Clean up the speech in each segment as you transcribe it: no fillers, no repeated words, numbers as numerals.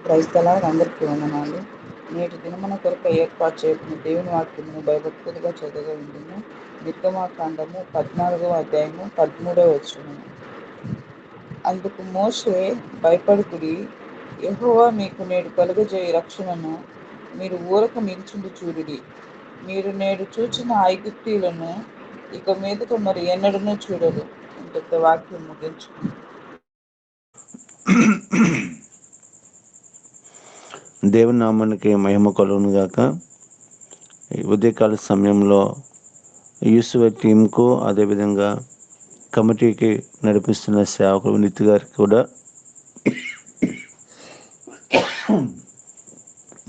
క్రైస్తల అందరికీ వందనాలు. నేటి దినమున కొరకు ఏర్పాటు చేయబడిన దేవుని వాక్యమును భయభక్తులుగా చదవగా ఉండును. నిర్గమాకాండము 14వ అధ్యాయము 13వ వచనము. అందుకు మోషే, భయపడుకుడి, యెహోవా మీకు నేడు కలుగజేయు రక్షణను మీరు ఊరక నిలుచుండి చూడుడి. మీరు నేడు చూచిన ఐగుప్తీయులను ఇక మీదట మరి ఎన్నడూనూ చూడరు. ఇంతటితో వాక్యం ముగించుకుంది. దేవుని నామానికి మహిమ కలుగును గాక. ఈ ఉదయకాల సమయంలో యూసువ టీంకు, అదేవిధంగా కమిటీకి నడిపిస్తున్న సేవకులు నిత్య గారికి కూడా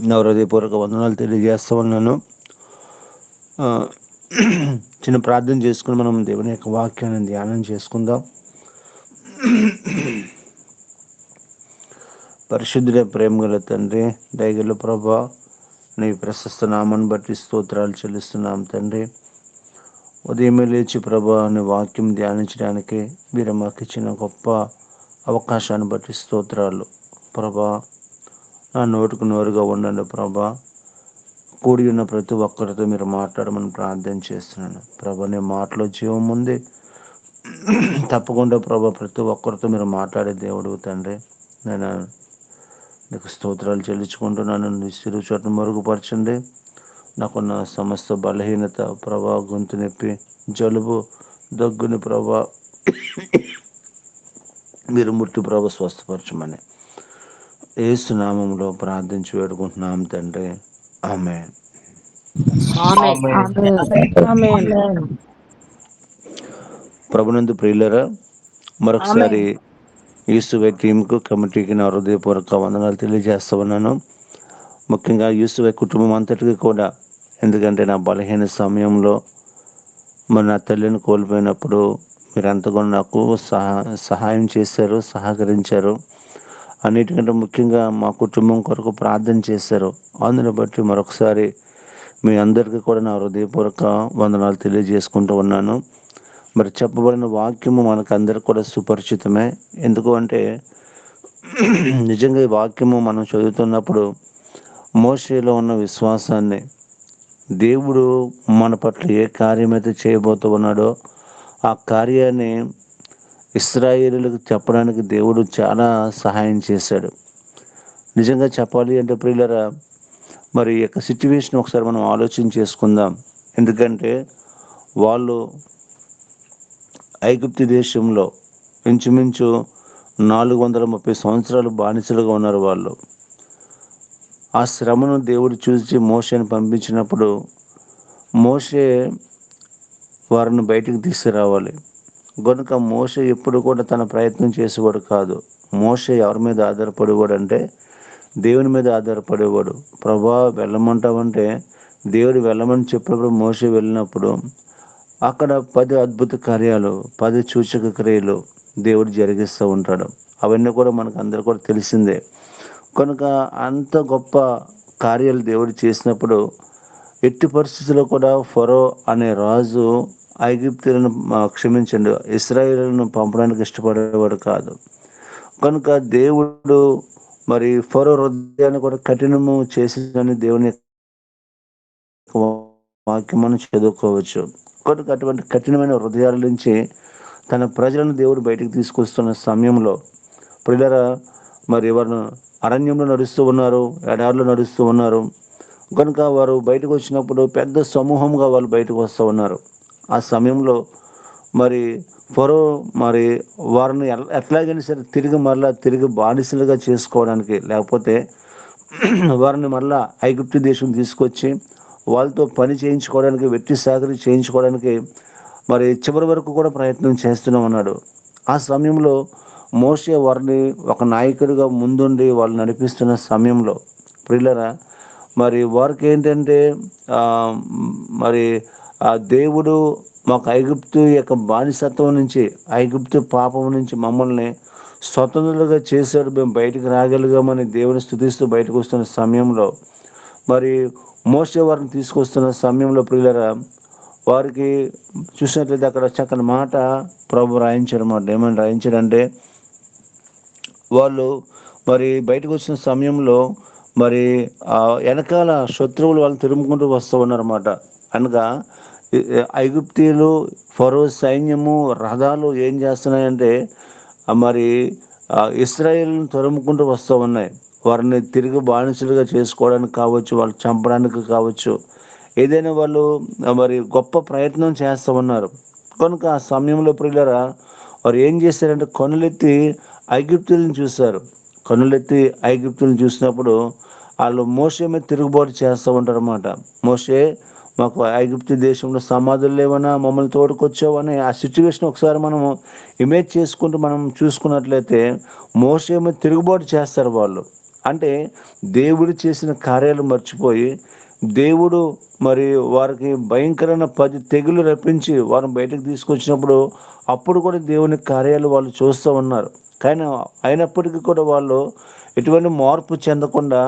నా హృదయపూర్వక వందనాలు తెలియజేస్తూ ఉన్నాను. చిన్న ప్రార్థన చేసుకుని మనం దేవుని యొక్క వాక్యాన్ని ధ్యానం చేసుకుందాం. పరిశుద్ధుడ, ప్రేమ గల తండ్రి, దయగల ప్రభా, నీ ప్రశస్త నామాన్ని బట్టి స్తోత్రాలు చెల్లిస్తున్నాం తండ్రి. ఉదయమే లేచి ప్రభా నీ వాక్యం ధ్యానించడానికి మీరు మాకు ఇచ్చిన గొప్ప అవకాశాన్ని బట్టి స్తోత్రాలు ప్రభా. నా నోటుకు నోరుగా ఉండండి ప్రభా. కూడి ఉన్న ప్రతి ఒక్కరితో మీరు మాట్లాడమని ప్రార్థన చేస్తున్నాను ప్రభా. నీ మాటలో జీవం ఉంది. తప్పకుండా ప్రభా ప్రతి ఒక్కరితో మీరు మాట్లాడే దేవుడు తండ్రి. నేను నీకు స్తోత్రాలు చెల్లించుకుంటున్నాను. నీ సిరు చోటును మరుగుపరచండి. నాకున్న సమస్త బలహీనత ప్రభా, గొంతు నొప్పి, జలుబు, దగ్గుని ప్రభా మీరు ముట్టి ప్రభా స్వస్థపరచమని యేసు నామములో ప్రార్థించి వేడుకుంటున్నాం తండ్రి. ఆమేన్. ప్రభునందు ప్రియులరా, మరొకసారి యూసుఫ్ టీంకు, కమిటీకి నా హృదయపూర్వక వందనాలు తెలియజేస్తా ఉన్నాను. ముఖ్యంగా యూసుఫ్ కుటుంబం అంతటికి కూడా. ఎందుకంటే నా బలహీన సమయంలో మరి నా తల్లిని కోల్పోయినప్పుడు మీరు ఎంతగానో నాకు సహాయం చేశారు, సహకరించారు. అన్నిటికంటే ముఖ్యంగా మా కుటుంబం కొరకు ప్రార్థన చేశారు. అందుని బట్టి మరొకసారి మీ అందరికీ కూడా నా హృదయపూర్వక వందనాలు తెలియజేసుకుంటూ ఉన్నాను. మరి చెప్పబడిన వాక్యము మనకందరికి కూడా సుపరిచితమే. ఎందుకు అంటే నిజంగా ఈ వాక్యము మనం చదువుతున్నప్పుడు మోషేలో ఉన్న విశ్వాసాన్ని, దేవుడు మన పట్ల ఏ కార్యమైతే చేయబోతూ ఉన్నాడో ఆ కార్యాన్ని ఇశ్రాయేలులకు చెప్పడానికి దేవుడు చాలా సహాయం చేశాడు. నిజంగా చెప్పాలి అంటే ప్రియులరా, మరి ఈ యొక్క సిచ్యువేషన్ ఒకసారి మనం ఆలోచన చేసుకుందాం. ఎందుకంటే వాళ్ళు ఐగుప్తు దేశంలో ఇంచుమించు 430 సంవత్సరాలు బానిసలుగా ఉన్నారు వాళ్ళు. ఆ శ్రమను దేవుడు చూసి మోషేని పంపించినప్పుడు మోషే వారిని బయటికి తీసుకురావాలి. కనుక మోషే ఎప్పుడు కూడా తన ప్రయత్నం చేసేవాడు కాదు. మోషే ఎవరి మీద ఆధారపడేవాడు అంటే దేవుని మీద ఆధారపడేవాడు. ప్రభా వెళ్ళమంటావంటే దేవుడు వెళ్ళమని చెప్పినప్పుడు మోషే వెళ్ళినప్పుడు అక్కడ 10 అద్భుత కార్యాలు, 10 సూచక క్రియలు దేవుడు జరిగిస్తూ ఉంటాడు. అవన్నీ కూడా మనకు అందరూ కూడా తెలిసిందే. కనుక అంత గొప్ప కార్యాలు దేవుడు చేసినప్పుడు ఎట్టి పరిస్థితుల్లో కూడా ఫరో అనే రాజు ఐగుప్తులను క్షమించండి ఇశ్రాయేలును పంపడానికి ఇష్టపడేవాడు కాదు. కనుక దేవుడు మరి ఫరో హృదయాన్ని కూడా కఠినము చేసిందని దేవుని వాక్యం మనం చదువుకోవచ్చు. కనుక అటువంటి కఠినమైన హృదయాల నుంచి తన ప్రజలను దేవుడు బయటికి తీసుకొస్తున్న సమయంలో ప్రియులారా, మరి వారు అరణ్యంలో నడుస్తూ ఉన్నారు, ఎడారిలో నడుస్తూ ఉన్నారు. కనుక వారు బయటకు వచ్చినప్పుడు పెద్ద సమూహంగా వాళ్ళు బయటకు వస్తూ ఉన్నారు. ఆ సమయంలో మరి ఫరో మరి వారిని ఎట్లాగైనా సరే తిరిగి బానిసలుగా చేసుకోవడానికి, లేకపోతే వారిని మళ్ళా ఐగుప్తు దేశం తీసుకొచ్చి వాళ్ళతో పని చేయించుకోవడానికి, వెట్టి సాకరీ చేయించుకోవడానికి మరి చివరి వరకు కూడా ప్రయత్నం చేస్తూనే ఉన్నాడు. ఆ సమయంలో మోషే వారిని ఒక నాయకుడిగా ముందుండి వాళ్ళు నడిపిస్తున్న సమయంలో ప్రియులరా, మరి వారికి ఏంటంటే మరి ఆ దేవుడు మాకు ఐగుప్తు యొక్క బానిసత్వం నుంచి, ఐగుప్తు పాపం నుంచి మమ్మల్ని స్వతంత్రులుగా చేశాడు, మేము బయటికి రాగలిగామని దేవుని స్తుతిస్తూ బయటకు వస్తున్న సమయంలో మరి మోషే వారిని తీసుకొస్తున్న సమయంలో ప్రియులరా, వారికి చూసినట్లయితే అక్కడ చక్కని మాట ప్రభు రాయించాడు అన్నమాట. ఏమని రాయించాడంటే వాళ్ళు మరి బయటకు వచ్చిన సమయంలో మరి వెనకాల శత్రువులు వాళ్ళు తిరుముకుంటూ వస్తూ ఉన్నారన్నమాట. అనగా ఐగుప్తీయులు ఫరో సైన్యము రథాలు ఏం చేస్తున్నాయంటే మరి ఇశ్రాయేలును తరుముకుంటూ వస్తూ ఉన్నాయి. వారిని తిరిగి బానిసలుగా చేసుకోవడానికి కావచ్చు, వాళ్ళు చంపడానికి కావచ్చు, ఏదైనా వాళ్ళు మరి గొప్ప ప్రయత్నం చేస్తూ ఉన్నారు. కనుక ఆ సమయంలో ప్రియులారా వారు ఏం చేశారంటే కనులెత్తి ఐగుప్తులను చూశారు. కనులెత్తి ఐగుప్తులను చూసినప్పుడు వాళ్ళు మోషే మీద తిరుగుబాటు చేస్తూ ఉంటారు అన్నమాట. మోషే, మాకు ఐగుప్తు దేశంలో సమాధులు లేవనా, మమ్మల్ని తోడుకొచ్చావని ఆ సిచ్యువేషన్ ఒకసారి మనము ఇమేజ్ చేసుకుంటూ మనం చూసుకున్నట్లయితే మోషే మీద తిరుగుబాటు చేస్తారు వాళ్ళు. అంటే దేవుడు చేసిన కార్యాలు మర్చిపోయి దేవుడు మరి వారికి భయంకరమైన 10 తెగులు రప్పించి వారిని బయటకు తీసుకొచ్చినప్పుడు అప్పుడు కూడా దేవుని కార్యాలు వాళ్ళు చూస్తూ ఉన్నారు. కానీ అయినప్పటికీ కూడా వాళ్ళు ఎటువంటి మార్పు చెందకుండా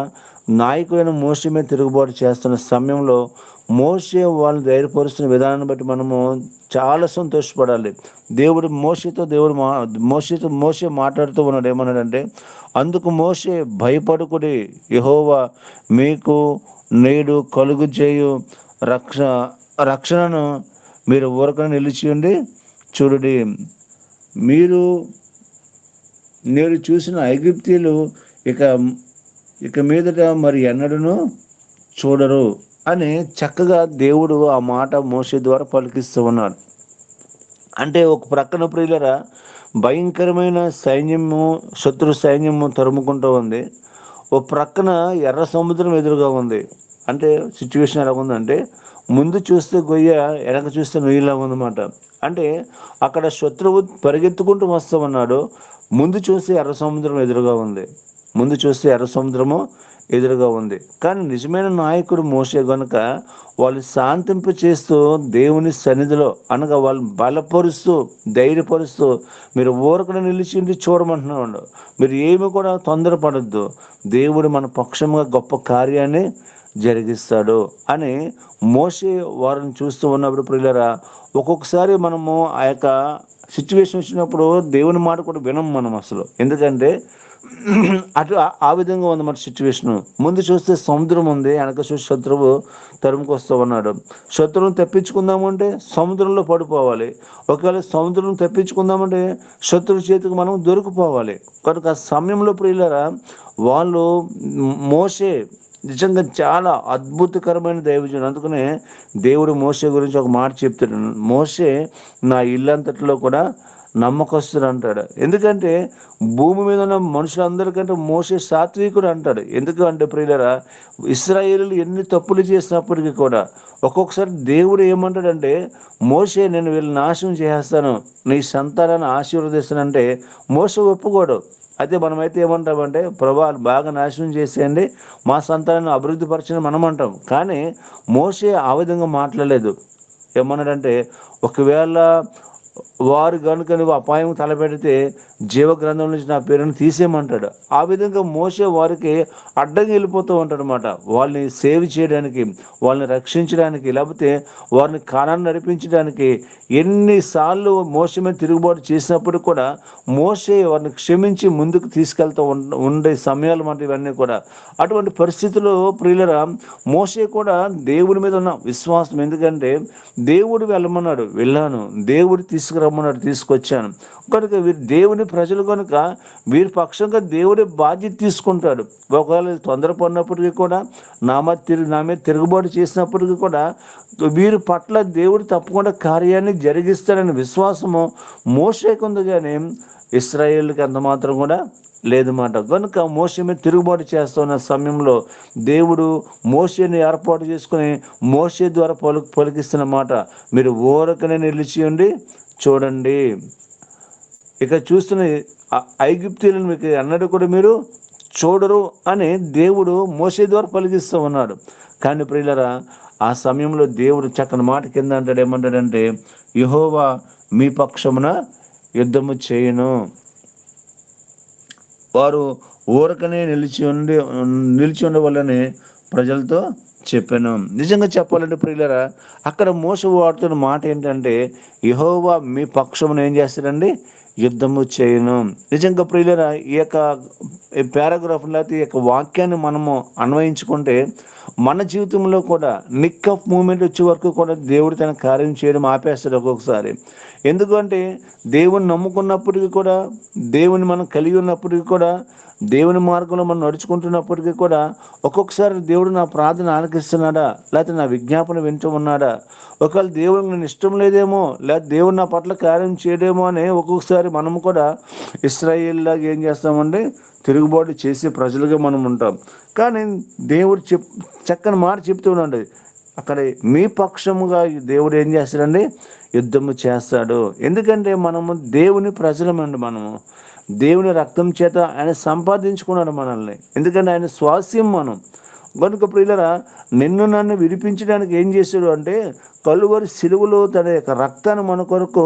నాయకుడైన మోషే మీద తిరుగుబాటు చేస్తున్న సమయంలో మోషే వాళ్ళని ధైర్యపరుస్తున్న విధానాన్ని బట్టి మనము చాలా సంతోషపడాలి. మోషే మాట్లాడుతూ ఉన్నాడు. ఏమన్నాడంటే, అందుకు మోషే, భయపడుకుడి, యెహోవా మీకు నేడు కలుగు చేయు రక్ష రక్షణను మీరు ఊరకనే నిలిచి ఉండి చూడుడి. మీరు నేడు చూసిన ఐగుప్తీయులు ఇక ఇక మీదట మరి ఎన్నడూను చూడరు అని చక్కగా దేవుడు ఆ మాట మోషే ద్వారా పలికిస్తూ ఉన్నాడు. అంటే ఒక ప్రక్కన ప్రియులరా భయంకరమైన సైన్యము, శత్రు సైన్యము తరుముకుంటూ ఉంది. ఓ ప్రక్కన ఎర్ర సముద్రం ఎదురుగా ఉంది. అంటే సిచ్యువేషన్ ఎలా ఉందంటే ముందు చూస్తే గొయ్య, వెనక చూస్తే నుయ్యిలా ఉందన్నమాట. అంటే అక్కడ శత్రువు పరిగెత్తుకుంటూ వస్తూ ఉన్నాడు. ముందు చూస్తే ఎర్ర సముద్రం ఎదురుగా ఉంది. ముందు చూస్తే ఎర్ర సముద్రము ఎదురుగా ఉంది. కానీ నిజమైన నాయకుడు మోషే గనుక వాళ్ళు శాంతింప చేస్తూ దేవుని సన్నిధిలో అనగా వాళ్ళు బలపరుస్తూ ధైర్యపరుస్తూ మీరు ఊరకనే నిలిచింది చూడమంటున్నాడు. మీరు ఏమి కూడా తొందరపడద్దు, దేవుడు మన పక్షంగా గొప్ప కార్యాన్ని జరిగిస్తాడు అని మోషే వారిని చూస్తూ ఉన్నప్పుడు ప్రియులరా ఒక్కొక్కసారి మనము ఆ యొక్క సిచ్యువేషన్ వచ్చినప్పుడు దేవుని మాట కూడా వినం మనం అసలు. ఎందుకంటే అటు ఆ విధంగా ఉంది మన సిచ్యువేషన్. ముందు చూస్తే సముద్రం ఉంది, వెనక చూస్తే శత్రువు తరుముకొస్తూ ఉన్నాడు. శత్రువును తెప్పించుకుందామంటే సముద్రంలో పడిపోవాలి. ఒకవేళ సముద్రం తెప్పించుకుందామంటే శత్రువు చేతికి మనం దొరికిపోవాలి. కనుక ఆ సమయంలో ప్రియులరా వాళ్ళు మోషే నిజంగా చాలా అద్భుతకరమైన దైవజనుడు. అందుకనే దేవుడు మోషే గురించి ఒక మాట చెప్తాడు, మోషే నా ఇల్లంతట్లో కూడా నమ్మకస్తుడు అంటాడు. ఎందుకంటే భూమి మీద ఉన్న మనుషులందరికంటే మోషే సాత్వికుడు అంటాడు. ఎందుకంటే ప్రియులరా ఇశ్రాయేలీయులు ఎన్ని తప్పులు చేసినప్పటికీ కూడా ఒక్కొక్కసారి దేవుడు ఏమంటాడంటే, మోషే నేను వీళ్ళని నాశనం చేసేస్తాను, నీ సంతానాన్ని ఆశీర్వదిస్తానంటే మోషే ఒప్పుకోడు. అయితే మనమైతే ఏమంటామంటే, ప్రభా బాగా నాశనం చేసేయండి, మా సంతానాన్ని అభివృద్ధి పరచని మనం అంటాం. కానీ మోషే ఆ విధంగా మాట్లాడలేదు. ఏమన్నాడంటే, ఒకవేళ వారు కనుక నువ్వు అపాయం తలపెడితే జీవగ్రంథం నుంచి నా పేరును తీసేయమంటాడు. ఆ విధంగా మోసే వారికి అడ్డంగా వెళ్ళిపోతూ ఉంటాడు అనమాట. వాళ్ళని సేవ్ చేయడానికి, వాళ్ళని రక్షించడానికి, లేకపోతే వారిని కానాన్ని నడిపించడానికి ఎన్నిసార్లు మోసే మీద తిరుగుబాటు చేసినప్పుడు కూడా మోసే వారిని క్షమించి ముందుకు తీసుకెళ్తూ ఉండే సమయాలు మాట ఇవన్నీ కూడా. అటువంటి పరిస్థితుల్లో ప్రియులరా మోసే కూడా దేవుడి మీద ఉన్న విశ్వాసం, ఎందుకంటే దేవుడు వెళ్ళమన్నాడు వెళ్ళాను, దేవుడు తీసుకురమ్మన్నాడు తీసుకొచ్చాను. కనుక వీరు దేవుని ప్రజలు కనుక వీరి పక్షంగా దేవుడే బాధ్యత తీసుకుంటాడు. ఒకవేళ తొందరపడినప్పటికీ కూడా నా మీద తిరుగుబాటు చేసినప్పటికీ కూడా వీరి పట్ల దేవుడు తప్పకుండా కార్యాన్ని జరిగిస్తాడనే విశ్వాసము మోషేకు ఉంది, కానీ ఇశ్రాయేలుకి అంత మాత్రం కూడా లేదన్నమాట. కనుక మోషే మీద తిరుగుబాటు చేస్తున్న సమయంలో దేవుడు మోషేని ఏర్పాటు చేసుకుని మోషే ద్వారా పలికిస్తున్న మాట, మీరు ఊరకనే నిలిచి ఉండి చూడండి. ఇక చూస్తున్న ఐగుప్తీయులను మీకు అన్నట్టు కూడా మీరు చూడరు అని దేవుడు మోషే ద్వారా పలికిస్తూ ఉన్నాడు. కానీ ప్రియులరా ఆ సమయంలో దేవుడు చక్కని మాట కింద అంటాడు, ఏమంటాడంటే, యెహోవా మీ పక్షమున యుద్ధము చేయను, వారు ఊరకనే నిలిచి ఉండవాలని ప్రజలతో చెప్పాను. నిజంగా చెప్పాలంటే ప్రియులరా అక్కడ మోషే వాడుతున్న మాట ఏంటంటే, యెహోవా మీ పక్షమున ఏం చేస్తాడండి, యుద్ధము చేయను. నిజంగా ప్రియులరా, ఈ పారాగ్రాఫ్ లేకపోతే ఈ యొక్క వాక్యాన్ని మనము అన్వయించుకుంటే మన జీవితంలో కూడా నిక్ ఆఫ్ మూమెంట్ వచ్చే వరకు కూడా దేవుడు తన కార్యం చేయడం ఆపేస్తాడు ఒక్కొక్కసారి. ఎందుకంటే దేవుని నమ్ముకున్నప్పటికీ కూడా, దేవుని మనం కలిగి ఉన్నప్పటికీ కూడా, దేవుని మార్గంలో మనం నడుచుకుంటున్నప్పటికీ కూడా ఒక్కొక్కసారి దేవుడు నా ప్రార్థన ఆలకిస్తున్నాడా, లేకపోతే నా విజ్ఞాపన వింటూ ఉన్నాడా, ఒకవేళ దేవుడికి నేను ఇష్టం లేదేమో, లేదా దేవుడు నా పట్ల కార్యం చేయడేమో అని ఒక్కొక్కసారి మనము కూడా ఇశ్రాయేలులాగా ఏం చేస్తామంటే తిరుగుబాటు చేసే ప్రజలుగా మనం ఉంటాం. కానీ దేవుడు చక్కని మాట చెప్తూ ఉన్నాడు, అక్కడ మీ పక్షముగా దేవుడు ఏం చేస్తాడండి, యుద్ధము చేస్తాడు. ఎందుకంటే మనము దేవుని ప్రజలమండి. మనము దేవుని రక్తం చేత ఆయన సంపాదించుకున్నాడు మనల్ని. ఎందుకంటే ఆయన స్వాస్యం మనం. కనుక ప్రియులరా, నన్ను విడిపించడానికి ఏం చేశాడు అంటే కలువరి సిలువలో తన యొక్క రక్తాన్ని మన కొరకు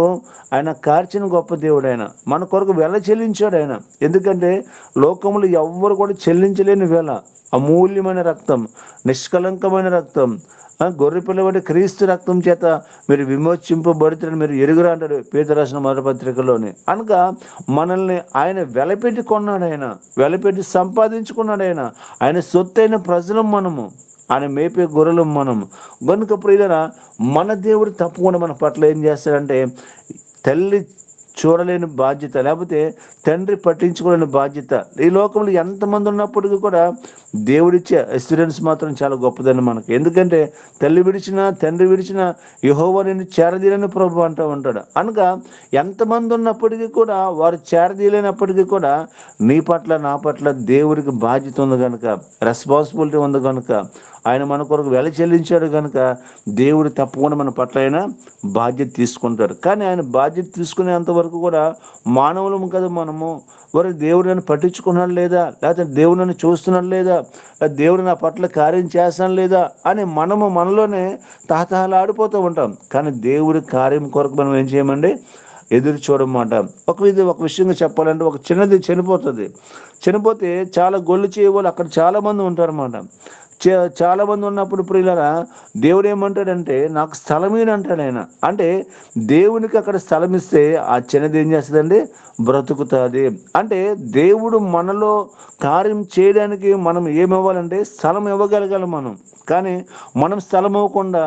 ఆయన కార్చిన గొప్ప దేవుడు. ఆయన మన కొరకు వెల చెల్లించాడు ఆయన. ఎందుకంటే లోకములు ఎవ్వరు కూడా చెల్లించలేని వెల, అమూల్యమైన రక్తం, నిష్కలంకమైన రక్తం, గొర్రె పిల్ల వంటి క్రీస్తు రక్తం చేత మీరు విమోచింపబడుతున్న మీరు ఎరుగురా అంటాడు పేతురు రాసిన మొదటి పత్రికలోని. అనగా మనల్ని ఆయన వెలపెట్టి కొన్నాడు, ఆయన వెలపెట్టి సంపాదించుకున్నాడు. ఆయన సొత్తైన ప్రజలం మనము, ఆయన మేపే గొర్రెలం మనము. కనుక ప్రియులరా, మన దేవుడు తప్పకుండా మన పట్ల ఏం చేస్తాడంటే తల్లి చూడలేని బాధ్యత, లేకపోతే తండ్రి పట్టించుకోలేని బాధ్యత ఈ లోకంలో ఎంతమంది ఉన్నప్పటికీ కూడా దేవుడిచ్చే ఎక్స్పీరియన్స్ మాత్రం చాలా గొప్పదని మనకి. ఎందుకంటే తల్లి విడిచినా తండ్రి విడిచినా యెహోవా నిన్ను చేరదీయని ప్రభు అంటూ ఉంటాడు. అనగా ఎంతమంది ఉన్నప్పటికీ కూడా వారు చేరదీయలేనప్పటికీ కూడా నీ పట్ల నా పట్ల దేవుడికి బాధ్యత ఉంది కనుక, రెస్పాన్సిబిలిటీ ఉంది కనుక, ఆయన మన కొరకు వెల చెల్లించాడు కనుక దేవుడు తప్పకుండా మన పట్ల అయినా బాధ్యత తీసుకుంటాడు. కానీ ఆయన బాధ్యత తీసుకునేంత వరకు కూడా మానవులము కదా మనము, వారు దేవుడు నన్ను పట్టించుకున్నాడు లేదా, లేకపోతే దేవుడు నన్ను చూస్తున్నాడు లేదా, దేవుడు నా పట్ల కార్యం చేస్తాను లేదా అని మనలోనే తహతహలాడిపోతూ ఉంటాం. కానీ దేవుడి కార్యం కొరకు మనం ఏం చేయమండి, ఎదురు చూడమాట. ఒక విషయంగా చెప్పాలంటే, ఒక చిన్నది చనిపోతే చాలా గొల్లు చేయవాళ్ళు అక్కడ చాలా మంది ఉంటారన్నమాట. చాలా మంది ఉన్నప్పుడు ప్రియులరా, దేవుడు ఏమంటాడంటే నాకు స్థలం అంటాడు ఆయన. అంటే దేవునికి అక్కడ స్థలం ఇస్తే ఆ చిన్నది ఏం చేస్తుందండి, బ్రతుకుతుంది. అంటే దేవుడు మనలో కార్యం చేయడానికి మనం ఏమివ్వాలంటే స్థలం ఇవ్వగలగాలి మనం. కానీ మనం స్థలం ఇవ్వకుండా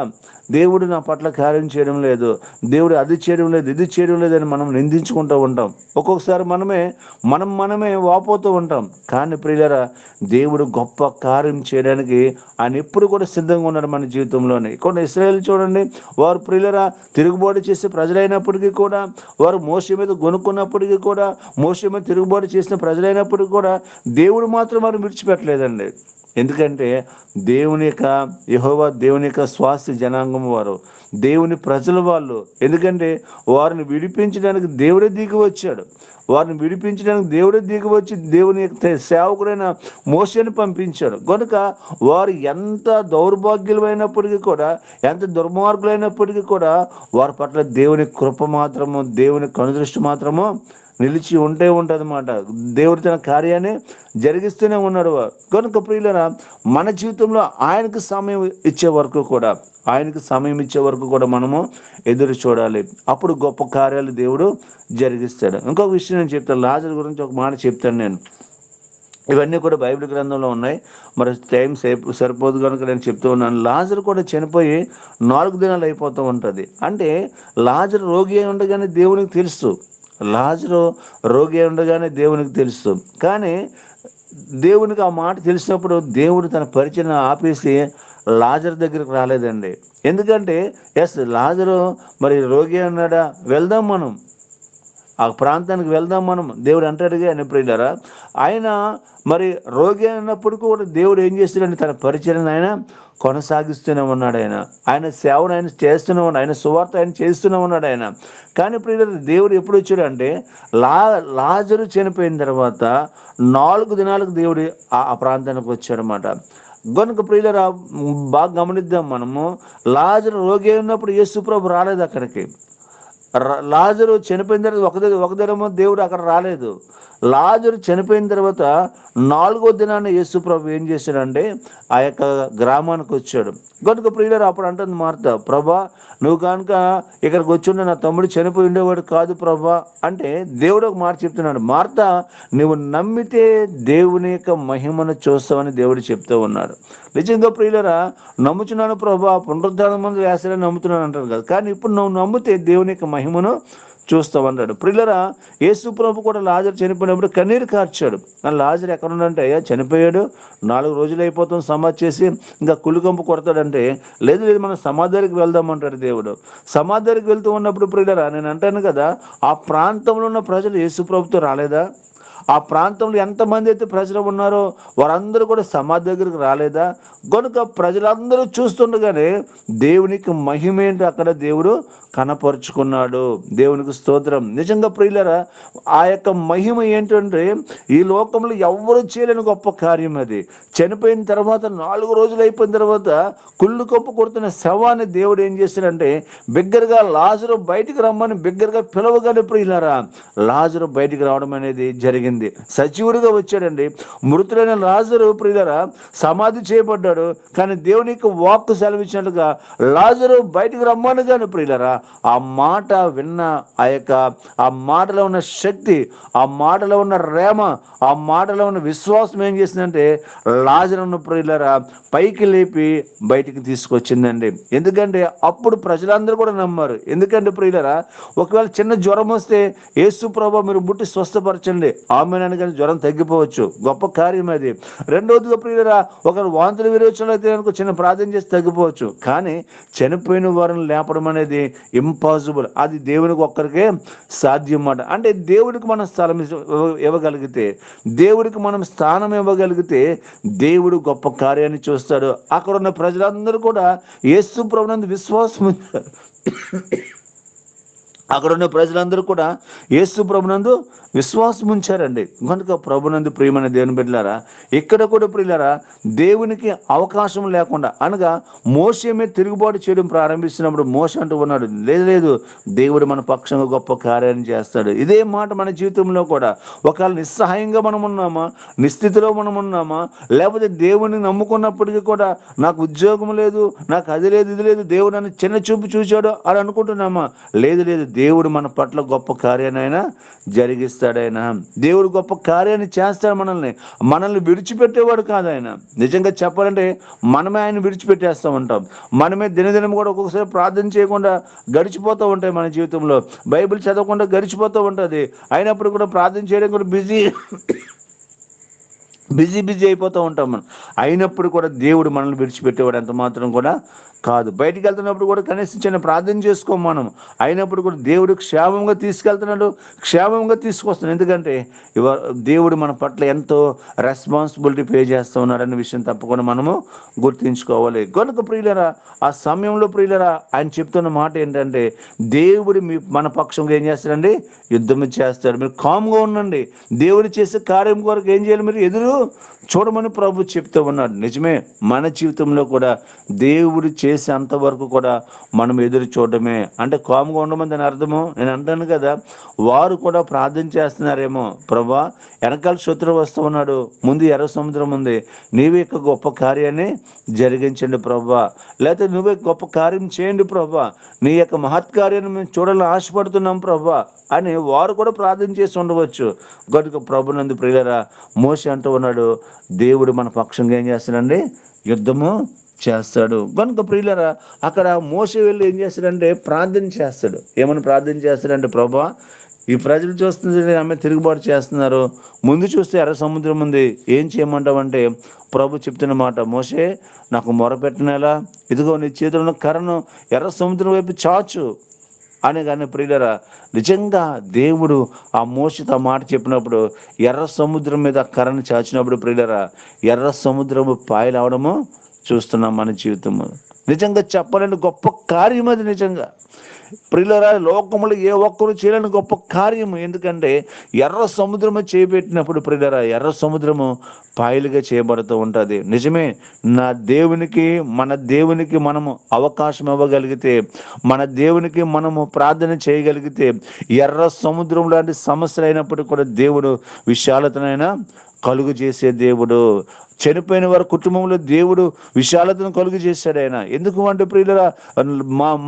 దేవుడు నా పట్ల కార్యం చేయడం లేదు, దేవుడు అది చేయడం లేదు, ఇది చేయడం లేదని మనం నిందించుకుంటూ ఉంటాం. ఒక్కొక్కసారి మనమే వాపోతూ ఉంటాం. కానీ ప్రియులరా, దేవుడు గొప్ప కార్యం చేయడానికి ఆయన ఎప్పుడు కూడా సిద్ధంగా ఉన్నాడు మన జీవితంలోనే. కొన్ని ఇశ్రాయేలు చూడండి, వారు ప్రియులరా తిరుగుబాటు చేసే ప్రజలైనప్పటికీ కూడా, వారు మోషే మీద గొనుక్కున్నప్పటికీ కూడా, మోషే మీద తిరుగుబాటు చేసిన ప్రజలైనప్పటికీ కూడా దేవుడు మాత్రం వారు విడిచిపెట్టలేదండి. ఎందుకంటే యెహోవా దేవుని యొక్క స్వాస్థ్య జనాంగం వారు, దేవుని ప్రజల వాళ్ళు. ఎందుకంటే వారిని విడిపించడానికి దేవుడే దిగి వచ్చాడు. దేవుని యొక్క సేవకుడైన మోషేని పంపించాడు. కనుక వారు ఎంత దౌర్భాగ్యులైనప్పటికీ కూడా, ఎంత దుర్మార్గులైనప్పటికీ కూడా వారి పట్ల దేవుని కృప మాత్రము, దేవుని కనుదృష్టి మాత్రము నిలిచి ఉంటుంది అన్నమాట. దేవుడు తన కార్యాన్ని జరిగిస్తూనే ఉన్నాడు. కనుక ప్రియులరా, మన జీవితంలో ఆయనకు సమయం ఇచ్చే వరకు కూడా మనము ఎదురు చూడాలి. అప్పుడు గొప్ప కార్యాలు దేవుడు జరిగిస్తాడు. ఇంకొక విషయం నేను చెప్తాను, లాజరు గురించి ఒక మాట చెప్తాను నేను. ఇవన్నీ కూడా బైబిల్ గ్రంథంలో ఉన్నాయి, మరి టైం సరిపోదు కనుక నేను చెప్తూ ఉన్నాను. లాజరు కూడా చనిపోయి 4 దినాలు అయిపోతూ ఉంటుంది. అంటే లాజరు రోగి అయి ఉండగానే దేవునికి తెలుసు. కానీ దేవునికి ఆ మాట తెలిసినప్పుడు దేవుడు తన పరిచయం ఆపేసి లాజరు దగ్గరికి రాలేదండి. ఎందుకంటే లాజరు మరి రోగి అన్నాడా, వెళ్దాం మనం ఆ ప్రాంతానికి వెళ్దాం మనం, దేవుడు అంటాడుగా. అని ప్రియులారా, ఆయన మరి రోగి అన్నప్పుడు కూడా దేవుడు ఏం చేస్తున్నాడు, తన పరిచయం ఆయన కొనసాగిస్తూనే ఉన్నాడు. ఆయన సేవను ఆయన చేస్తూనే ఉన్నాడు, ఆయన సువార్త ఆయన చేస్తూనే ఉన్నాడు ఆయన. కానీ ప్రియులారా, దేవుడు ఎప్పుడు వచ్చాడు అంటే లాజరు చనిపోయిన తర్వాత 4 దినాలకు దేవుడు ఆ ప్రాంతానికి వచ్చాడనమాట. కనుక ప్రియులారా, బాగా గమనిద్దాం మనము, లాజరు రోగి ఉన్నప్పుడు యేసు ప్రభు రాలేదు అక్కడికి. లాజరు చనిపోయిన తర్వాత ఒక దినము దేవుడు అక్కడ రాలేదు. లాజరు చనిపోయిన తర్వాత 4వ దినాన్ని యేసు ప్రభు ఏం చేశాడంటే ఆ యొక్క గ్రామానికి వచ్చాడు. కనుక ప్రియులారా అప్పుడు అంటుంది మార్త, ప్రభా నువ్వు కనుక ఇక్కడికి వచ్చుండే నా తమ్ముడు చనిపోయి ఉండేవాడు కాదు ప్రభా అంటే, దేవుడు ఒక మాట చెప్తున్నాడు, మార్త నువ్వు నమ్మితే దేవుని యొక్క మహిమను చూస్తావని దేవుడు చెప్తూ ఉన్నాడు. నిజంగా ప్రియులారా నమ్ముచున్నాను ప్రభా, పునరుద్ధానం మందు వేస్తాడని నమ్ముతున్నాను అంటారు కదా, కానీ ఇప్పుడు నువ్వు నమ్మితే దేవుని యొక్క మహిమను చూస్తామన్నాడు. ప్రియులారా యేసు ప్రభు కూడా లాజరు చనిపోయినప్పుడు కన్నీరు కార్చాడు. కానీ లాజరు ఎక్కడ ఉన్నాడంటే, అయ్యా చనిపోయాడు, 4 రోజులు అయిపోతుంది సమాధి చేసి, ఇంకా కుళ్ళుకంపు కొడతాడంటే, లేదు లేదు మనం సమాధి దగ్గరికి వెళ్దామంటాడు దేవుడు. సమాధి దగ్గరికి వెళ్తూ ఉన్నప్పుడు ప్రియులారా నేను అంటాను కదా, ఆ ప్రాంతంలో ఉన్న ప్రజలు యేసు ప్రభుతో రాలేదా? ఆ ప్రాంతంలో ఎంతమంది అయితే ప్రజలు ఉన్నారో వారందరూ కూడా సమాధి దగ్గరికి రాలేదా? కనుక ప్రజలందరూ చూస్తుండగానే దేవునికి మహిమ ఏంటి అక్కడ దేవుడు కనపరుచుకున్నాడు. దేవునికి స్తోత్రం. నిజంగా ప్రియులారా ఆ యొక్క మహిమ ఏంటంటే ఈ లోకంలో ఎవ్వరు చేయలేని గొప్ప కార్యం అది. చనిపోయిన తర్వాత 4 రోజులు అయిపోయిన తర్వాత కుళ్ళు కప్పు కొడుతున్న శవాన్ని దేవుడు ఏం చేశాడంటే బిగ్గరగా లాజరు బయటికి రమ్మని బిగ్గరగా పిలవగానే ప్రియులారా లాజరు బయటికి రావడం అనేది జరిగింది. సజీవుడిగా వచ్చాడండి. మృతుడైన లాజరు ప్రియులారా సమాధి చేయబడ్డాడు, కానీ దేవునికి వాక్కు సెలవిచ్చినట్లుగా లాజరు బయటికి రమ్మని కానీ ప్రియులారా ఆ మాట విన్న ఆ మాటలో ఉన్న శక్తి, ఆ మాటలో ఉన్న రేమ, ఆ మాటలో ఉన్న విశ్వాసం ఏం చేసిందంటే లాజరును ప్రియులారా పైకి లేపి బయటికి తీసుకొచ్చిందండి. ఎందుకంటే అప్పుడు ప్రజలందరూ కూడా నమ్మారు. ఎందుకంటే ప్రియులారా ఒకవేళ చిన్న జ్వరం వస్తే యేసు ప్రభువా మీరు ముట్టి స్వస్థపరచండి ఆమేనని కానీ జ్వరం తగ్గిపోవచ్చు, గొప్ప కార్యం అది. రెండవదిగా ప్రియులారా ఒకరు వాంతులు విరోచనలు అయితే కనుక చిన్న ప్రార్థన చేసి తగ్గిపోవచ్చు, కానీ చనిపోయిన వారిని లేపడం అనేది ఇంపాసిబుల్. అది దేవునికి ఒక్కరికే సాధ్యం అన్నమాట. అంటే దేవుడికి మనం స్థలం ఇవ్వగలిగితే, దేవుడికి మనం స్థానం ఇవ్వగలిగితే దేవుడు గొప్ప కార్యాన్ని చూస్తాడు. అక్కడ ఉన్న ప్రజలందరూ కూడా యేసు ప్రభువునందు విశ్వాసం ఉంచారు. అక్కడ ఉన్న ప్రజలందరూ కూడా యేసు ప్రభునందు విశ్వాసం ఉంచారండి. కనుక ప్రభునందు ప్రియమైన దేవుని బిడ్డలారా ఇక్కడ కూడా ప్రియులారా దేవునికి అవకాశం లేకుండా అనగా మోషే మీద తిరుగుబాటు చేయడం ప్రారంభిస్తున్నప్పుడు మోషే అంటూ ఉన్నాడు, లేదు లేదు దేవుడు మన పక్షంగా గొప్ప కార్యాన్ని చేస్తాడు. ఇదే మాట మన జీవితంలో కూడా ఒకవేళ నిస్సహాయంగా మనం ఉన్నామా, నిస్థితిలో మనం ఉన్నామా, లేకపోతే దేవుని నమ్ముకున్నప్పటికీ కూడా నాకు ఉద్యోగం లేదు, నాకు అది లేదు ఇది లేదు, దేవుడు నన్ను చిన్న చూపు చూశాడు అని అనుకుంటున్నామా, లేదు లేదు దేవుడు మన పట్ల గొప్ప కార్యాన్ని జరిగిస్తాడైనా. దేవుడు గొప్ప కార్యాన్ని చేస్తాడు. మనల్ని విడిచిపెట్టేవాడు కాదు ఆయన. నిజంగా చెప్పాలంటే మనమే ఆయన విడిచిపెట్టేస్తూ ఉంటాం. మనమే దినదినం కూడా ఒక్కొక్కసారి ప్రార్థన చేయకుండా గడిచిపోతూ ఉంటాయి. మన జీవితంలో బైబిల్ చదవకుండా గడిచిపోతూ ఉంటుంది. అయినప్పుడు కూడా ప్రార్థన చేయడం కూడా బిజీ అయిపోతూ ఉంటాం మనం. అయినప్పుడు కూడా దేవుడు మనల్ని విడిచిపెట్టేవాడు ఎంత మాత్రం కూడా కాదు. బయటికి వెళ్తున్నప్పుడు కూడా కనీసం చిన్న ప్రార్థన చేసుకోం మనం. అయినప్పుడు కూడా దేవుడు క్షేమంగా తీసుకెళ్తున్నాడు, క్షేమంగా తీసుకొస్తున్నాడు. ఎందుకంటే దేవుడు మన పట్ల ఎంతో రెస్పాన్సిబిలిటీ పే చేస్తూ ఉన్నాడు అనే విషయం తప్పకుండా మనము గుర్తుంచుకోవాలి. కనుక ప్రియులరా ఆ సమయంలో ప్రియులరా ఆయన చెప్తున్న మాట ఏంటంటే దేవుడు మన పక్షంగా ఏం చేస్తాడండి, యుద్ధం చేస్తాడు. మీరు కామ్గా ఉండండి. దేవుడు చేసే కార్యం కొరకు ఏం చేయాలి, మీరు ఎదురు చూడమని ప్రభు చెప్తూ ఉన్నాడు. నిజమే, మన జీవితంలో కూడా దేవుడు చేసేంత వరకు కూడా మనం ఎదురు చూడడమే. అంటే కామ్గా ఉండమని దాని అర్థము నేను అంటాను కదా, వారు కూడా ప్రార్థన చేస్తున్నారేమో, ప్రభా వెనకాల శత్రువు వస్తూ ఉన్నాడు, ముందు ఎర్ర సముద్రం ఉంది, నీవే యొక్క గొప్ప కార్యాన్ని జరిగించండి ప్రభా, లేకపోతే నువ్వే గొప్ప కార్యం చేయండి ప్రభా, నీ యొక్క మహత్కార్యాన్ని మేము చూడాలని ఆశపడుతున్నాం ప్రభా అని వారు కూడా ప్రార్థన చేసి ఉండవచ్చు. గనుక ప్రభునందు ప్రియులారా మోషే అంటూ ఉన్నాడు, దేవుడు మన పక్షంగా ఏం చేస్తాడండి, యుద్ధము చేస్తాడు. కనుక ప్రియులారా అక్కడ మోషే వెళ్ళి ఏం చేస్తాడంటే ప్రార్థన చేస్తాడు. ఏమని ప్రార్థన చేస్తాడంటే, ప్రభా ఈ ప్రజలు చూస్తుంది ఆమె తిరుగుబాటు చేస్తున్నారు, ముందు చూస్తే ఎర్ర సముద్రం ఉంది, ఏం చేయమంటావంటే ప్రభు చెప్తున్న మాట, మోషే నాకు మొరపెట్టినలా ఇదిగో నీ చేతిలో ఉన్న కర్రను ఎర్ర సముద్రం వైపు చాచు అని. కానీ ప్రియులరా నిజంగా దేవుడు ఆ మోషేతో మాట చెప్పినప్పుడు ఎర్ర సముద్రం మీద కర్రను చాచినప్పుడు ప్రియులరా ఎర్ర సముద్రము పాయలవడము చూస్తున్నాం మన జీవితము. నిజంగా చెప్పాలంటే గొప్ప కార్యం అది. నిజంగా ప్రియులారా, లోకములు ఏ ఒక్కరు చేయలేని గొప్ప కార్యము. ఎందుకంటే ఎర్ర సముద్రము చేపెట్టినప్పుడు ప్రియులారా, ఎర్ర సముద్రము పాయలుగా చేయబడుతూ ఉంటుంది. నిజమే, నా దేవునికి మన దేవునికి మనము అవకాశం ఇవ్వగలిగితే, మన దేవునికి మనము ప్రార్థన చేయగలిగితే, ఎర్ర సముద్రం లాంటి సమస్యలు అయినప్పుడు కూడా దేవుడు విశాలతనైనా కలుగు చేసే దేవుడు. చనిపోయిన వారి కుటుంబంలో దేవుడు విశాలతను కలుగు చేశాడు ఆయన. ఎందుకు అంటే ప్రియులరా,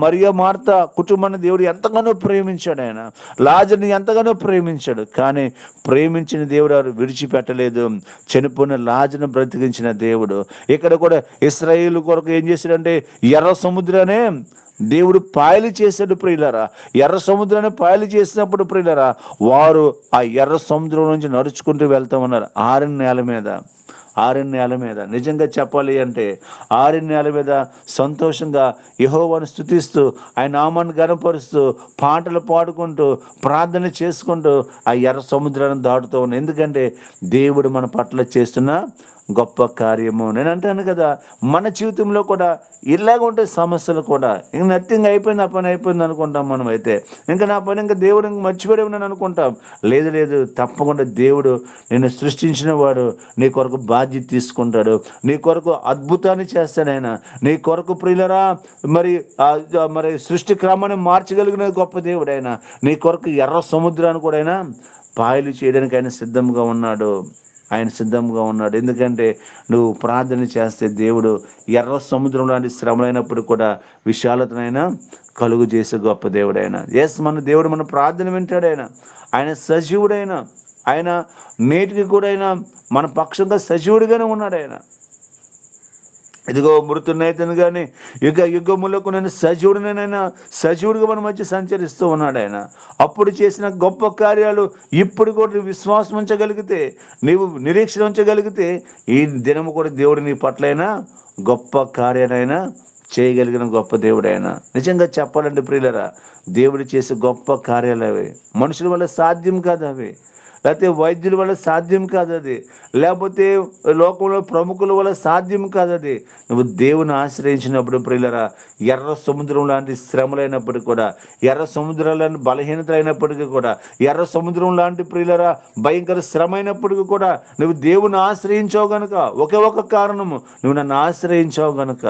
మరియ మార్త కుటుంబాన్ని దేవుడు ఎంతగానో ప్రేమించాడు. ఆయన లాజర్ని ఎంతగానో ప్రేమించాడు. కానీ ప్రేమించిన దేవుడు విడిచిపెట్టలేదు. చనిపోయిన లాజర్ను బ్రతికించిన దేవుడు. ఇక్కడ కూడా ఇశ్రాయేలు కొరకు ఏం చేశాడంటే ఎర్ర సముద్రాన్ని దేవుడు పాయలు చేశాడు. ప్రియులరా, ఎర్ర సముద్రాన్ని పాయలు చేసినప్పుడు ప్రియులరా, వారు ఆ ఎర్ర సముద్రం నుంచి నడుచుకుంటూ వెళ్తా ఉన్నారు ఆరిన నేల మీద. ఆరిన నేల మీద నిజంగా చెప్పాలి అంటే ఆరిన నేల మీద సంతోషంగా యెహోవాను స్తుతిస్తూ ఆయన నామాన్ని గణపరుస్తూ పాటలు పాడుకుంటూ ప్రార్థన చేసుకుంటూ ఆ ఎర్ర సముద్రాన్ని దాటుతూ ఉన్నాం. ఎందుకంటే దేవుడు మన పట్ల చేస్తున్న గొప్ప కార్యము. నేను అంటాను కదా, మన జీవితంలో కూడా ఇలాగ ఉంటే సమస్యలు కూడా ఇంక నథింగ్, అయిపోయింది, ఆ పని అయిపోయింది అనుకుంటాం. మనం అయితే ఇంకా నా పని ఇంకా దేవుడు ఇంక మర్చిపోయి ఉన్నాను అనుకుంటాం. లేదు లేదు, తప్పకుండా దేవుడు నిన్ను సృష్టించిన వాడు నీ కొరకు బాధ్యత తీసుకుంటాడు. నీ కొరకు అద్భుతాన్ని చేస్తాడు ఆయన. నీ కొరకు ప్రియులరా మరి సృష్టి క్రమాన్ని మార్చగలిగిన గొప్ప దేవుడు ఆయన. నీ కొరకు ఎర్ర సముద్రాన్ని కూడా ఆయన పాయలు చేయడానికి ఆయన సిద్ధంగా ఉన్నాడు. ఆయన సిద్ధంగా ఉన్నాడు. ఎందుకంటే నువ్వు ప్రార్థన చేస్తే దేవుడు ఎర్ర సముద్రం లాంటి శ్రమలైనప్పుడు కూడా విశాలతనైనా కలుగు చేసే గొప్ప దేవుడైన. ఎస్, మన దేవుడు మన ప్రార్థన వింటాడు. ఆయన సజీవుడైన, ఆయన నేటికి కూడా ఆయన మన పక్షంగా సజీవుడిగానే ఉన్నాడు. ఆయన ఇదిగో మృతునైతను కానీ యుగములకు నేను సజీవుడినైనా సజీవుడిగా మన మధ్య సంచరిస్తూ ఉన్నాడు ఆయన. అప్పుడు చేసిన గొప్ప కార్యాలు ఇప్పుడు కూడా నువ్వు విశ్వాసం ఉంచగలిగితే, నీవు నిరీక్షణ ఉంచగలిగితే, ఈ దినము కూడా దేవుడు నీ పట్లైనా గొప్ప కార్యాలైనా చేయగలిగిన గొప్ప దేవుడైనా. నిజంగా చెప్పాలంటే ప్రియులరా, దేవుడు చేసే గొప్ప కార్యాలు అవి మనుషుల వల్ల సాధ్యం కాదు. అవి లేకపోతే వైద్యుల వల్ల సాధ్యం కాదు. అది లేకపోతే లోకంలో ప్రముఖుల వల్ల సాధ్యం కాదు. అది నువ్వు దేవుని ఆశ్రయించినప్పుడు ప్రియులరా, ఎర్ర సముద్రం లాంటి శ్రమలైనప్పటికీ కూడా, ఎర్ర సముద్రాలని బలహీనత అయినప్పటికీ కూడా, ఎర్ర సముద్రం లాంటి ప్రియులరా భయంకర శ్రమ అయినప్పటికీ కూడా నువ్వు దేవుని ఆశ్రయించావు గనుక, ఒకే ఒక కారణము, నువ్వు నన్ను ఆశ్రయించావు గనుక,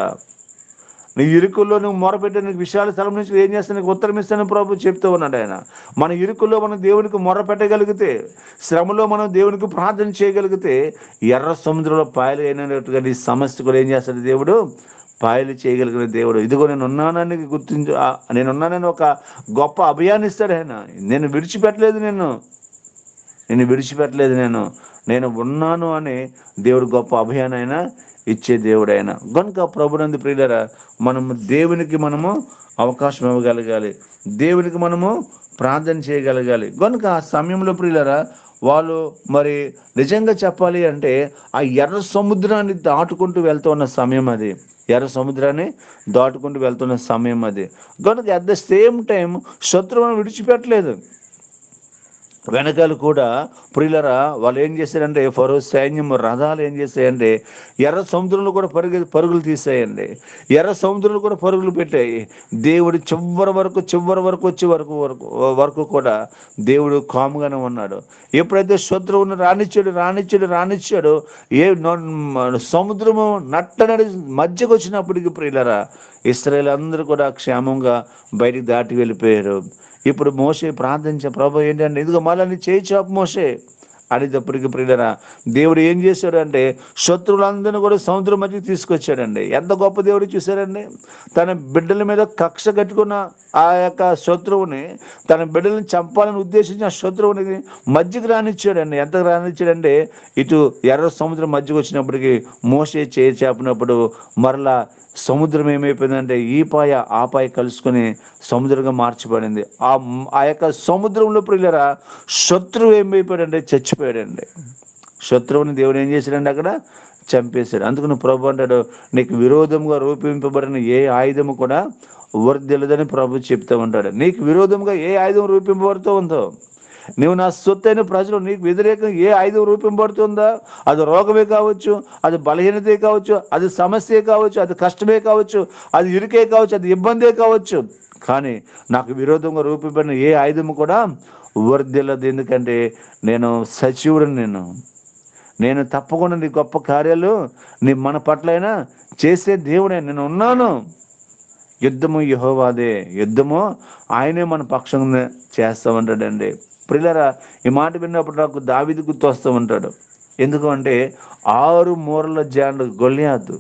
నీ ఇరుకుల్లో నువ్వు మొరపెట్టే నీకు విశాల స్థలం నుంచి ఏం చేస్తాను, నీకు ఉత్తరం ఇస్తాను ప్రభు చెప్తూ ఉన్నాడు ఆయన. మన ఇరుకుల్లో మనం దేవునికి మొరపెట్టగలిగితే, శ్రమలో మనం దేవునికి ప్రార్థన చేయగలిగితే, ఎర్ర సముద్రంలో పాయలు అయినట్టుగా నీ సమస్య కూడా ఏం చేస్తాడు దేవుడు, పాయలు చేయగలిగిన దేవుడు. ఇదిగో నేను ఉన్నానని నేనున్నానని ఒక గొప్ప అభయాన్ని ఇస్తాడు ఆయన. నేను విడిచిపెట్టలేదు, నేను విడిచిపెట్టలేదు, నేను ఉన్నాను అని దేవుడు గొప్ప అభయాన్ని ఇచ్చే దేవుడైన గనుక ప్రభునందు ప్రియులరా, మనము దేవునికి అవకాశం ఇవ్వగలగాలి. దేవునికి ప్రార్థన చేయగలగాలి. కనుక ఆ సమయంలో ప్రియులరా, వాళ్ళు మరి నిజంగా చెప్పాలి అంటే ఆ ఎర్ర సముద్రాన్ని దాటుకుంటూ వెళ్తున్న సమయం అది. ఎర్ర సముద్రాన్ని దాటుకుంటూ వెళ్తున్న సమయం అది. కనుక అట్ ద సేమ్ టైం శత్రువును విడిచిపెట్టలేదు. వెనకాల కూడా ప్రియులరా వాళ్ళు ఏం చేశారంటే, ఫరో సైన్యం రథాలు ఏం చేశాయంటే ఎర్ర సముద్రంలో కూడా పరుగులు తీసాయండి. ఎర్ర సముద్రంలో కూడా పరుగులు పెట్టాయి. దేవుడు చివరి వరకు వచ్చే వరకు కూడా దేవుడు కాముగానే ఉన్నాడు. ఎప్పుడైతే శత్రువును రానిచ్చాడు సముద్రము నట్టనడి మధ్యకు వచ్చినప్పటికీ ప్రియులరా, ఇశ్రాయేలు అందరూ కూడా క్షేమంగా బయటికి దాటి వెళ్ళిపోయారు. ఇప్పుడు మోషే ప్రార్థించే, ప్రభు ఏంటంటే ఇదిగో మళ్ళీ నీ చేయి చాపు మోషే అనేటప్పటికి ప్రియులరా, దేవుడు ఏం చేశాడు అంటే శత్రువులందరినీ కూడా సముద్రం మధ్యకి తీసుకొచ్చాడండి. ఎంత గొప్ప దేవుడు చూశారండి. తన బిడ్డల మీద కక్ష కట్టుకున్న ఆ యొక్క శత్రువుని, తన బిడ్డలను చంపాలని ఉద్దేశించిన ఆ శత్రువుని మధ్యకి రానిచ్చాడండి. ఎంత రానిచ్చాడంటే, ఇటు ఎర్ర సముద్రం మధ్యకి వచ్చినప్పటికీ మోషే చేయి చాపినప్పుడు మరలా సముద్రం ఏమైపోయిందంటే ఈ పాయ ఆ పాయ కలుసుకొని సముద్రంగా మార్చబడింది. ఆ యొక్క సముద్రంలో ప్రియులరా శత్రువు ఏమైపోయాడంటే చచ్చిపోయాడండి. శత్రువుని దేవుడు ఏం చేశాడంటే అక్కడ చంపేశాడు. అందుకని ప్రభు అంటాడు, నీకు విరోధంగా రూపింపబడిన ఏ ఆయుధము కూడా వర్ధిల్లదని ప్రభు చెప్తూ ఉంటాడు. నీకు విరోధంగా ఏ ఆయుధం రూపింపబడుతూ ఉందో, నువ్వు నా సొత్తైన ప్రజలు నీకు వ్యతిరేకంగా ఏ ఆయుధం రూపింపబడుతుందా, అది రోగమే కావచ్చు, అది బలహీనతే కావచ్చు, అది సమస్యే కావచ్చు, అది కష్టమే కావచ్చు, అది ఇరుకే కావచ్చు, అది ఇబ్బందే కావచ్చు, కానీ నాకు విరోధంగా రూపింపబడిన ఏ ఆయుధము కూడా వర్ధిల్లదు. ఎందుకంటే నేను సజీవుడిని, నేను తప్పకుండా నీ గొప్ప కార్యాలు నీ మన పట్లైనా చేసే దేవుడే, నేను ఉన్నాను. యుద్ధము యెహోవాదే, యుద్ధము ఆయనే మన పక్షంగా చేస్తూ ఉంటాడండి. ప్రియులారా, ఈ మాట విన్నప్పుడు నాకు దావీదు గుర్తు వస్తూ ఉంటాడు. ఎందుకు అంటే 6 మూరల జాండు గొల్యాతు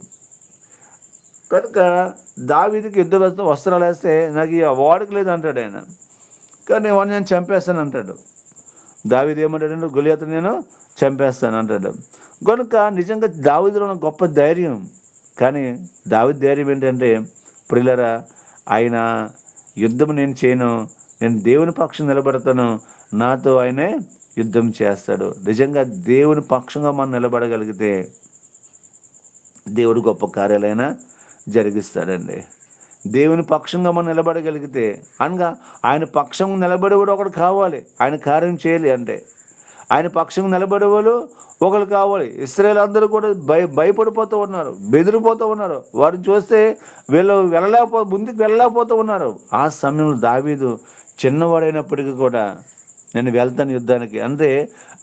కనుక దావీదుకి యుద్ధ వస్త్రాలు వేస్తే నాకు ఈ వాడుక లేదు అంటాడు ఆయన. కానీ వాడిని నేను చంపేస్తాను అంటాడు. దావీదు ఏమంటాడంటే గొలియాతు నేను చంపేస్తాను అంటాడు. కనుక నిజంగా దావీదులో ఉన్న గొప్ప ధైర్యం. కానీ దావీదు ధైర్యం ఏంటంటే ప్రియులారా, ఆయన యుద్ధం నేను చేయను, నేను దేవుని పక్షం నిలబడతాను, నాతో ఆయనే యుద్ధం చేస్తాడు. నిజంగా దేవుని పక్షంగా మనం నిలబడగలిగితే దేవుడు గొప్ప కార్యాలైనా జరిగిస్తాడండి. దేవుని పక్షంగా మనం నిలబడగలిగితే అనగా ఆయన పక్షం నిలబడేవాడు ఒకడు కావాలి, ఆయన కార్యం చేయాలి అంటే. ఆయన పక్షం నిలబడేవాళ్ళు ఒకరు కావాలి. ఇశ్రాయేలు అందరూ కూడా భయపడిపోతూ ఉన్నారు, బెదిరిపోతూ ఉన్నారు. వారిని చూస్తే వీళ్ళు ముందుకు వెళ్ళలేకపోతూ ఉన్నారు. ఆ సమయంలో దావీదు చిన్నవాడైనప్పటికీ కూడా నేను వెళ్తాను యుద్ధానికి అంటే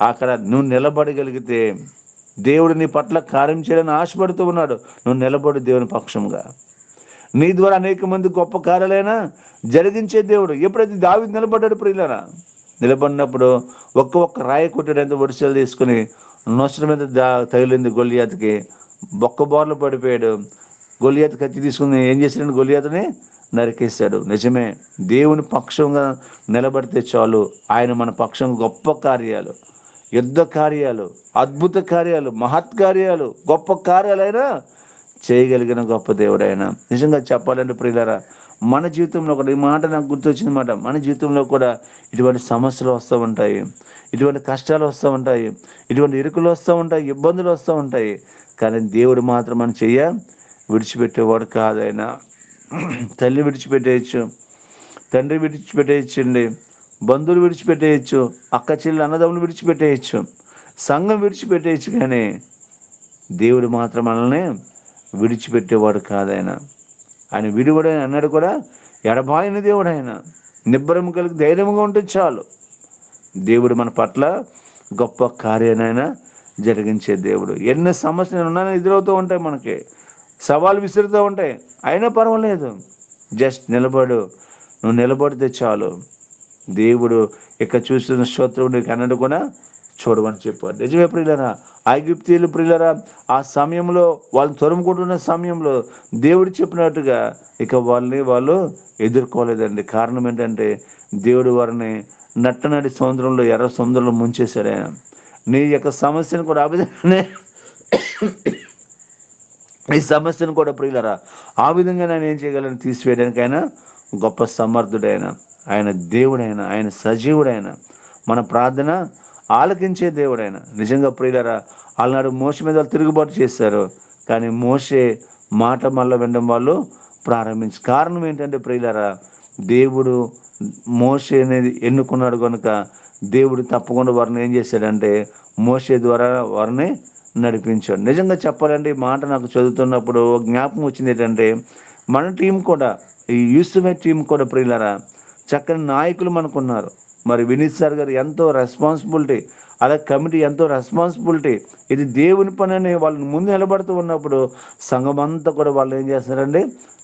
అక్కడ నువ్వు నిలబడగలిగితే దేవుడు నీ పట్ల కార్యం చేయాలని ఆశపడుతూ ఉన్నాడు. నువ్వు నిలబడి దేవుని పక్షంగా నీ ద్వారా అనేక మంది గొప్ప కార్యాలైనా జరిగించే దేవుడు. ఎప్పుడైతే దావీదు నిలబడ్డాడు ప్రియులారా, నిలబడినప్పుడు ఒక్క రాయి కొట్టాడు, ఎంత ఒడిసెలు తీసుకుని నొసటి మీద తగిలింది గొలియాతుకి, బొక్క బోర్లు పడిపోయాడు. గొలియాతు కత్తి తీసుకుని ఏం చేశాడు, గొలియాతుని నరికేశాడు. నిజమే, దేవుని పక్షంగా నిలబడితే చాలు, ఆయన మన పక్షం గొప్ప కార్యాలు, యుద్ధ కార్యాలు, అద్భుత కార్యాలు, మహత్కార్యాలు, గొప్ప కార్యాలైనా చేయగలిగిన గొప్ప దేవుడు ఆయన. నిజంగా చెప్పాలంటే ప్రియులారా, మన జీవితంలో కూడా ఈ మాట నాకు గుర్తొచ్చిన మాట, మన జీవితంలో కూడా ఇటువంటి సమస్యలు వస్తూ ఉంటాయి, ఇటువంటి కష్టాలు వస్తూ ఉంటాయి, ఇటువంటి ఇరుకులు వస్తూ ఉంటాయి, ఇబ్బందులు వస్తూ ఉంటాయి. కానీ దేవుడు మాత్రం మన విడిచిపెట్టేవాడు కాదైనా. తల్లి విడిచిపెట్టేయచ్చు, తండ్రి విడిచిపెట్టేయచ్చండి, బంధువులు విడిచిపెట్టేయచ్చు, అక్క చెల్లి అన్నదమ్ములు విడిచిపెట్టేయచ్చు, సంఘం విడిచిపెట్టేయచ్చు, కానీ దేవుడు మాత్రం మనల్ని విడిచిపెట్టేవాడు కాదైనా. ఆయన విడివడని అన్నాడు కూడా, ఎడబాయిన దేవుడు ఆయన. నిబ్బరం కలిగి ధైర్యంగా ఉంటే చాలు, దేవుడు మన పట్ల గొప్ప కార్యానైనా జరిగించే దేవుడు. ఎన్ని సమస్యలు ఉన్నాయో ఎదురవుతూ ఉంటాయి, మనకి సవాలు విసురుతూ ఉంటాయి, అయినా పర్వాలేదు, జస్ట్ నిలబడు. నువ్వు నిలబడితే చాలు, దేవుడు ఇక్కడ చూస్తున్న శత్రువు నీకు అన్నట్టు కూడా చూడమని చెప్పారు. నిజమే ప్రియులరా, ఐగుప్తీయులు ప్రియులరా, ఆ సమయంలో వాళ్ళు తరుముకుంటున్న సమయంలో దేవుడు చెప్పినట్టుగా ఇక వాళ్ళు ఎదుర్కోలేదండి. కారణం ఏంటంటే దేవుడు వారిని నట్టనడి సముద్రంలో, ఎర్ర సముద్రంలో ముంచేశాడు ఆయన. నీ యొక్క సమస్యను కూడా ఆ విధంగానే ఈ సమస్యను కూడా ప్రియులరా ఆ విధంగా నేను ఏం చేయగలను, తీసివేయడానికైనా గొప్ప సమర్థుడైన ఆయన దేవుడైన, ఆయన సజీవుడైన, మన ప్రార్థన ఆలకించే దేవుడైన. నిజంగా ప్రియులరా, ఆనాడు మోషే మీద తిరుగుబాటు చేశారు, కానీ మోషే మాట మళ్ళా వినడం వాళ్ళు కారణం ఏంటంటే ప్రియులరా, దేవుడు మోషే అనేది ఎన్నుకున్నాడు కనుక దేవుడు తప్పకుండా వారిని ఏం చేశాడంటే మోషే ద్వారా వారిని నడిపించాడు. నిజంగా చెప్పాలంటే ఈ మాట నాకు చదువుతున్నప్పుడు జ్ఞాపకం వచ్చింది ఏంటంటే, మన టీం కూడా, ఈ యూసుఫే టీం కూడా ప్రియులరా, చక్కని నాయకులు మనకున్నారు. మరి వినీత్ సార్ గారు ఎంతో రెస్పాన్సిబిలిటీ, అలాగే కమిటీ ఎంతో రెస్పాన్సిబిలిటీ. ఇది దేవుని పని అని వాళ్ళని ముందు నిలబడుతూ ఉన్నప్పుడు సంఘం అంతా కూడా వాళ్ళు ఏం చేస్తారండి,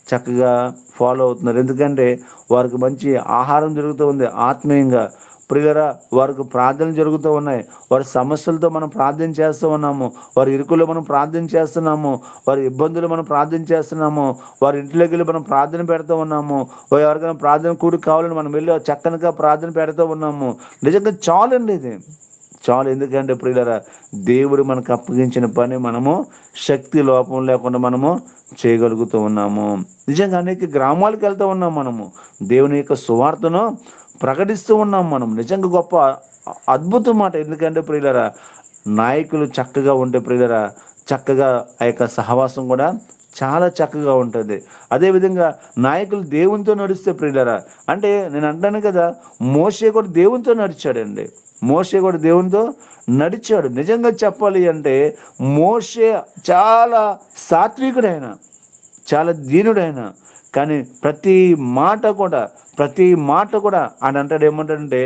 చక్కగా ఫాలో అవుతున్నారు. ఎందుకంటే వారికి మంచి ఆహారం జరుగుతూ ఉంది ఆత్మీయంగా. ప్రియులరా, వారికి ప్రార్థనలు జరుగుతూ ఉన్నాయి, వారి సమస్యలతో మనం ప్రార్థన చేస్తూ ఉన్నాము, వారి ఇరుకుల్లో మనం ప్రార్థన చేస్తున్నాము, వారి ఇబ్బందులు మనం ప్రార్థన చేస్తున్నాము, వారి ఇంట్లోకి వెళ్ళి మనం ప్రార్థన పెడుతూ ఉన్నాము, ఎవరికైనా ప్రార్థన కూడి కావాలని మనం వెళ్ళి చక్కనగా ప్రార్థన పెడుతూ ఉన్నాము. నిజంగా చాలండి, ఇది చాలు. ఎందుకంటే ప్రియులరా, దేవుడు మనకు అప్పగించిన పని మనము శక్తి లోపం లేకుండా మనము చేయగలుగుతూ ఉన్నాము. నిజంగా అనేక గ్రామాలకు వెళ్తూ ఉన్నాం, మనము దేవుని యొక్క సువార్తను ప్రకటిస్తూ ఉన్నాం. మనం నిజంగా గొప్ప అద్భుతం మాట. ఎందుకంటే ప్రియులరా, నాయకులు చక్కగా ఉంటే ప్రియులరా, చక్కగా ఆ యొక్క సహవాసం కూడా చాలా చక్కగా ఉంటుంది. అదేవిధంగా నాయకులు దేవునితో నడిస్తే ప్రియులరా, అంటే నేను అంటాను కదా, మోషే కూడా దేవునితో నడిచాడండి. మోషే కూడా దేవునితో నడిచాడు. నిజంగా చెప్పాలి అంటే మోషే చాలా సాత్వికుడైన, చాలా దీనుడైన, కానీ ప్రతి మాట కూడా ఆయన అంటాడు, ఏమంటాడంటే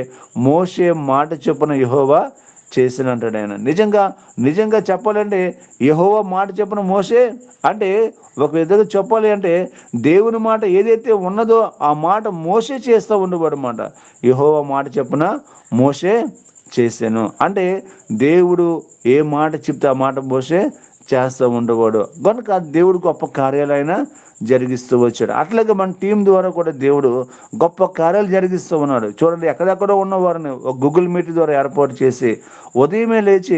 మోషే మాట చొప్పున యెహోవా చేసిన అంటాడు ఆయన. నిజంగా నిజంగా చెప్పాలంటే యెహోవా మాట చొప్పున మోషే అంటే, ఒక విధంగా చెప్పాలి అంటే దేవుని మాట ఏదైతే ఉన్నదో ఆ మాట మోషే చేస్తూ ఉండేవాడు అన్నమాట. యెహోవా మాట చొప్పున మోషే చేశాను అంటే, దేవుడు ఏ మాట చెప్తే ఆ మాట మోషే చేస్తూ ఉండేవాడు కనుక దేవుడు గొప్ప కార్యాలైన జరిగిస్తూ వచ్చాడు. అట్లాగే మన టీం ద్వారా కూడా దేవుడు గొప్ప కార్యాలు జరిగిస్తూ ఉన్నాడు. చూడండి, ఎక్కడెక్కడో ఉన్న వారిని ఒక గూగుల్ మీట్ ద్వారా ఏర్పాటు చేసి ఉదయమే లేచి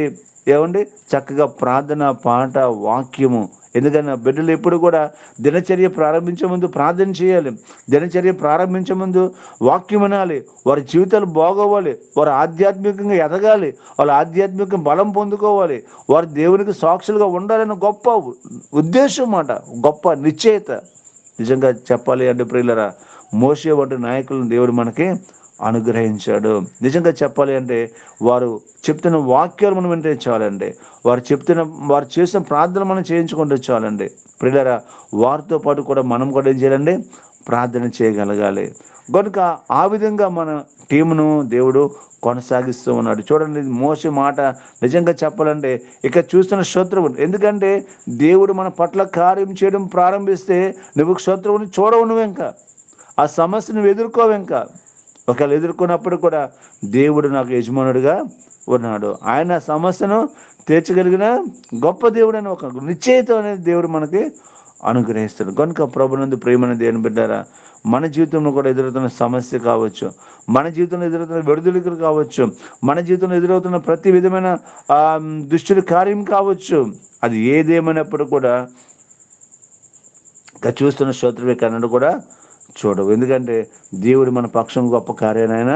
ఏమండి చక్కగా ప్రార్థన, పాట, వాక్యము. ఎందుకన్నా బిడ్డలు ఎప్పుడు కూడా దినచర్య ప్రారంభించే ముందు ప్రార్థన చేయాలి. దినచర్య ప్రారంభించే ముందు వాక్యం వినాలి. వారి జీవితాలు బాగోవాలి, వారు ఆధ్యాత్మికంగా ఎదగాలి, వాళ్ళు ఆధ్యాత్మిక బలం పొందుకోవాలి, వారు దేవునికి సాక్షులుగా ఉండాలన్న గొప్ప ఉద్దేశం మాట, గొప్ప నిశ్చయిత. నిజంగా చెప్పాలి అంటే ప్రియులరా, మోషే వంటి నాయకులను దేవుడు మనకి అనుగ్రహించాడు. నిజంగా చెప్పాలి అంటే వారు చెప్తున్న వాక్యాలు మనం వింటే చాలండి, వారు చేసిన ప్రార్థన మనం చేయించుకుంటే చాలండి ప్రియులరా. వారితో పాటు కూడా మనం కూడా ఏం చేయాలండి, ప్రార్థన చేయగలగాలి. కనుక ఆ విధంగా మన టీమును దేవుడు కొనసాగిస్తూ ఉన్నాడు. చూడండి, మోసే మాట నిజంగా చెప్పాలంటే ఇక చూస్తున్న శత్రువు, ఎందుకంటే దేవుడు మన పట్ల కార్యం చేయడం ప్రారంభిస్తే నువ్వు శత్రువుని చూడవు, నువ్వు ఇంకా ఆ సమస్యను ఎదుర్కోవు. ఇంకా ఒకవేళ ఎదుర్కొన్నప్పుడు కూడా దేవుడు నాకు యజమానుడిగా ఉన్నాడు, ఆయన సమస్యను తీర్చగలిగిన గొప్ప దేవుడు అని ఒక నిశ్చయిత అనేది దేవుడు మనకి అనుగ్రహిస్తాడు. కనుక ప్రభునందు ప్రియమైన దేవుని బిడ్డారా, మన జీవితంలో కూడా ఎదురవుతున్న సమస్య కావచ్చు, మన జీవితంలో ఎదురవుతున్న విడుదలకు కావచ్చు, మన జీవితంలో ఎదురవుతున్న ప్రతి విధమైన దుష్టుడి కార్యం కావచ్చు, అది ఏదేమైనప్పుడు కూడా ఇక చూస్తున్న శత్రువే కన్నడు కూడా చూడవు. ఎందుకంటే దేవుడు మన పక్షం గొప్ప కార్యాలైనా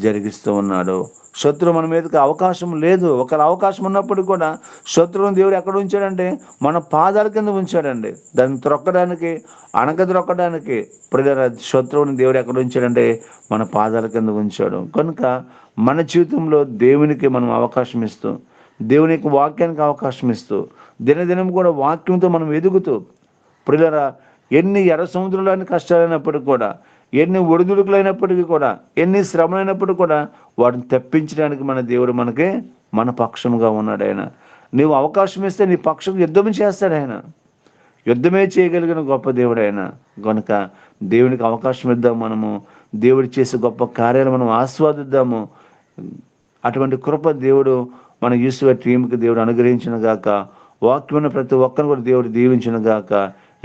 జరిగిస్తూ ఉన్నాడు. శత్రువు మన మీదకి అవకాశం లేదు. ఒకవేళ అవకాశం ఉన్నప్పుడు కూడా శత్రువుని దేవుడు ఎక్కడ ఉంచాడంటే మన పాదాల కింద ఉంచాడండి. దాన్ని త్రొక్కడానికి, అణగద్రొక్కడానికి ప్రజల శత్రువుని దేవుడు ఎక్కడ ఉంచాడంటే మన పాదాల కింద ఉంచాడు. కనుక మన జీవితంలో దేవునికి మనం అవకాశం ఇస్తూ, దేవునికి వాక్యానికి అవకాశం ఇస్తూ, దినదినం కూడా వాక్యంతో మనం ఎదుగుతూ ప్రియులరా, ఎన్ని ఎర్ర సముద్రంలోని కష్టాలైనప్పటికీ కూడా, ఎన్ని ఒడిదుడుకులైనప్పటికీ కూడా, ఎన్ని శ్రమలైనప్పటికీ కూడా వాటిని తప్పించడానికి మన దేవుడు మన పక్షముగా ఉన్నాడు ఆయన. నీవు అవకాశం ఇస్తే నీ పక్షం యుద్ధం చేస్తాడు ఆయన. యుద్ధమే చేయగలిగిన గొప్ప దేవుడు ఆయన. కనుక దేవునికి అవకాశం ఇద్దాం, మనము దేవుడు చేసే గొప్ప కార్యాలు మనం ఆస్వాదిద్దాము. అటువంటి కృప దేవుడు మన యూసుఫ్ టీంకి దేవుడు అనుగ్రహించిన గాక. వాక్యం ప్రతి ఒక్కరిని కూడా దేవుడు దీవించిన గాక.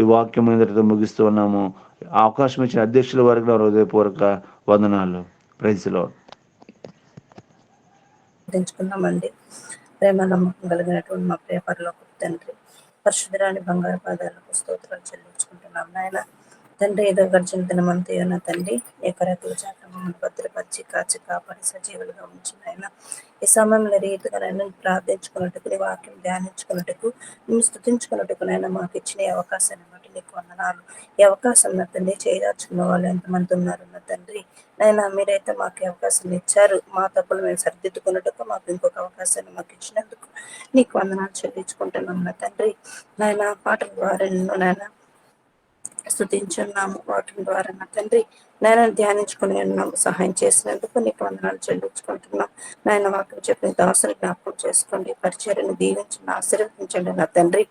ఈ వాక్యం ఇంతటితో ముగిస్తూ ఉన్నాము. ఆ అవకాశం ఇచ్చిన అధ్యక్షుల వారికి నా హృదయపూర్వక వందనాలు. Praise the Lord. ప్రార్థించుకున్నామండి. ప్రేమ నమ్మకం కలిగినటువంటి మా ప్రియ పరలోకపు తండ్రి, పరిశుద్ధరాని బంగారు పాదాలకు స్తోత్రాలు చెల్లించుకుంటున్నాం నాయన. తండ్రి, ఏదో గడిచిన దినమంతా నా తండ్రి ఏకరెక్కల చేత మమ్మల్ని భద్రపరిచి కాచి కాపాడి సజీవులుగా ఉంచిన ఆయన ఈ సమయంలో రీతిగా నన్ను ప్రార్థించుకున్నట్టుకు, నీ వాక్యం ధ్యానించుకున్నట్టుకు, మేము స్థుతించుకున్నట్టుకు నైనా మాకు ఇచ్చిన ఈ అవకాశాన్ని బట్టి నీకు వందనాలు. ఈ అవకాశం నా తండ్రి చేయదాచుకున్న వాళ్ళు ఎంతమంది ఉన్నారు నా తండ్రి. నైనా మీరైతే మాకు అవకాశం ఇచ్చారు. మా తప్పులు మేము సరిదిద్దుకున్నట్టుకు మాకు ఇంకొక అవకాశాన్ని మాకు ఇచ్చినందుకు నీకు వందనాలు చెల్లించుకుంటున్నాం నా తండ్రి. నాయన పాటల ద్వారా నిన్ను నాయన స్తుతించున్నాము. వాటి ద్వారా నా తండ్రి నేను ధ్యానించుకుని ఉన్నాము. సహాయం చేసినందుకు నీకు వందనాలు చెల్లించుకుంటున్నాం. నాయన వాక్యం చెప్పిన దాసుని జ్ఞాపకం చేసుకోండి. పరిచర్యను దీవించండి, ఆశీర్వదించండి నా తండ్రి.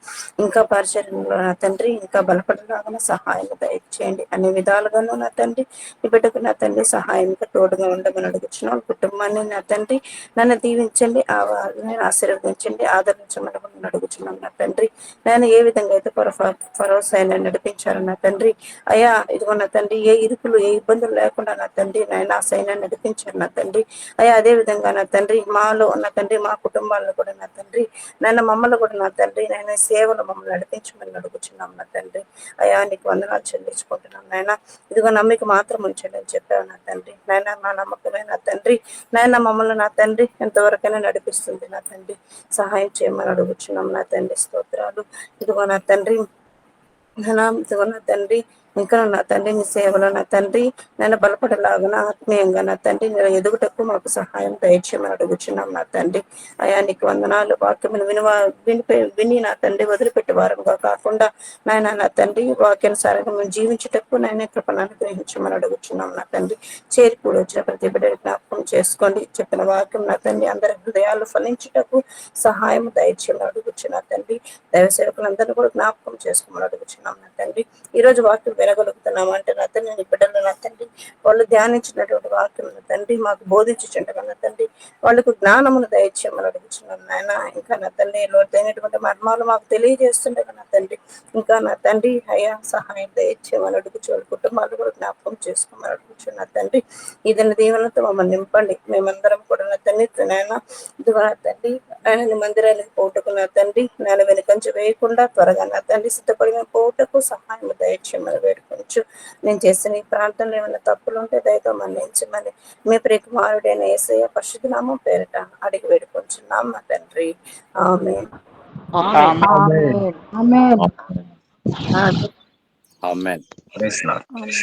ఇంకా పరిచర్యలో నా తండ్రి ఇంకా బలపడలాగా సహాయం దయచేయండి. అన్ని విధాలుగాను నా తండ్రి ఈ బిడ్డకు నా తండ్రి సహాయంగా తోడుగా ఉండమని అడుగుచున్నాం. కుటుంబాన్ని నా తండ్రి నన్ను దీవించండి, ఆ వాళ్ళని ఆశీర్వదించండి, ఆదరించమని అడుగుచున్నాం నా తండ్రి. నేను ఏ విధంగా అయితే ఫరోసైనా నడిపించారు నా తండ్రి. అయ్యా ఇదిగో నా తండ్రి, ఏ ఇరుకులు ఏ ఇబ్బందులు లేకుండా నా తండ్రి నాయన ఆ సైన్యాన్ని నడిపించారు నా తండ్రి. అయ్యా అదే విధంగా నా తండ్రి మాలో నా తండ్రి మా కుటుంబాలను కూడా నా తండ్రి నాయన మమ్మల్ని కూడా నా తండ్రి నాయన సేవలు మమ్మల్ని నడిపించమని అడుగుచున్నాం నా తండ్రి. అయ్యా నీకు వందనాలు చెల్లించుకుంటున్నాం నాయన. ఇదిగో నమ్మిక మాత్రం ఉంచండి అని చెప్పావు నా తండ్రి. నాయన మా నమ్మకమే నా తండ్రి నాయన మమ్మల్ని నా తండ్రి ఎంతవరకైనా నడిపిస్తుంది నా తండ్రి. సహాయం చేయమని అడుగుచున్నాం నా తండ్రి. స్తోత్రాలు. ఇదిగో నా తండ్రి నా తండ్రి ఇంకా నా తండ్రి మీ సేవలో నా తండ్రి నేను బలపడలాగా ఆత్మీయంగా నా తండ్రి నేను ఎదుగుటకు మాకు సహాయం దయచేయమని అడుగుచున్నాం నా తండ్రి. అయా నీకు వందనాలు. వాక్యమును విని నా తండ్రి వదిలిపెట్టే వారంగా కాకుండా నాయన నా తండ్రి వాక్యానుసారంగా మేము జీవించుటకు నాయన కృపను అనుగ్రహించమని అడుగుచున్నాం నా తండ్రి. చేరికూడి వచ్చిన ప్రతి బిడ్డ జ్ఞాపకం చేసుకోండి. చెప్పిన వాక్యం నా తండ్రి అందరి హృదయాలు ఫలించుటకు సహాయం దయచేయమని అడుగుచున్నా తండ్రి. దైవ సేవకులందరినీ కూడా జ్ఞాపకం చేసుకోమని అడుగుచున్నాం నా తండ్రి. ఈ రోజు వాక్యం వినగలుగుతున్నాం అంటే నా తండ్రి నీ బిడ్డలు నా తండ్రి వాళ్ళు ధ్యానించినటువంటి వాక్యం నా తండ్రి మాకు బోధించుచుండగా నా తండ్రి వాళ్ళకు జ్ఞానమును దయచేయమని అడుగుచున్నాం నాయన. ఇంకా నా తండ్రి లోతైనటువంటి మర్మాలు మాకు తెలియజేస్తుండగా నా తండ్రి ఇంకా నా తండ్రి అయ్యా సహాయం దయచేయమని అడుగుచు వాళ్ళ కుటుంబాలు కూడా జ్ఞాపకం చేసుకోమని అడుగుచున్నా తండ్రి. ఇదని దీవెనతో మమ్మల్ని నింపండి. మేమందరం కూడా నా తండ్రి నాయన ఇదిగో నా తండ్రి ఆయన మందిరానికి పోటకు నా తండ్రి నేను వెనుకంచ వేయకుండా త్వరగా నా తండ్రి సిద్ధపడిన పోటకు సహాయం దయచేయమని వేడుకొంచు. నేను చేసిన ఈ ప్రాంతంలో ఏమైనా తప్పులు ఉంటే దయతో మన్నించమని మీ ప్రియకుమారుడైన యేసయ్య పరిశుద్ధ నామం పేరిట అడిగి వేడుకొంచున్నాం నా తండ్రి. ఆమేన్. ఆమేన్. ఆమేన్. ఆమేన్. ఆమేన్. ఆమేన్. Praise lord.